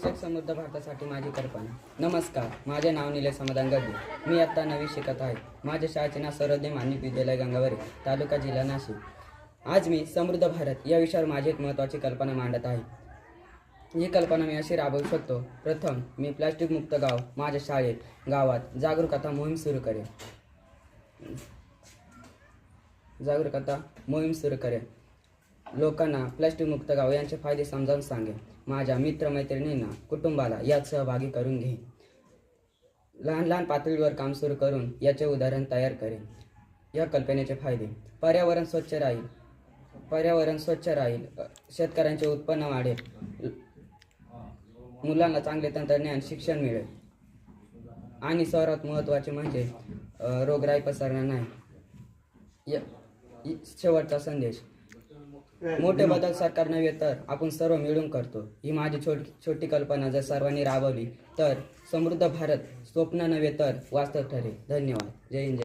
एक समृद्ध भारतासाठी माझी कल्पना. नमस्कार, माझे नाव निलेश समाधान गड्डे. मी आत्ता 9वी शिकत आहे. माझ्या शाळेचे नाव सर्वोदय मानवी विद्यालय गंगावरी, तालुका जिल्हा नाशिक. आज मी समृद्ध भारत या विषयावर माझी एक महत्त्वाची कल्पना मांडत आहे. ही कल्पना मी अशी राबवू शकतो. प्रथम, मी प्लास्टिक मुक्त गाव माझ्या शाळेत, गावात जागरूकता मोहीम सुरू करेन. लोकांना प्लास्टिक मुक्त गाव यांचे फायदे समजावून सांगेन. माझ्या मित्रमैत्रिणींना, कुटुंबाला यात सहभागी करून घेईन. लहान लहान पातळीवर काम सुरू करून याचे उदाहरण तयार करेन. या कल्पनेचे फायदे: पर्यावरण स्वच्छ राहील, शेतकऱ्यांचे उत्पन्न वाढेल, मुलांना चांगले तंत्रज्ञान शिक्षण मिळेल आणि सर्वात महत्त्वाचे म्हणजे रोगराई पसरणार नाही. शेवटचा संदेश: मोठे बदल सरकार नव्हे तर आपण सर्व मिळून करतो. ही माझी छोटी कल्पना जर सर्वांनी राबवली तर समृद्ध भारत स्वप्न नव्हे तर वास्तव ठरेल. धन्यवाद. जय हिंद.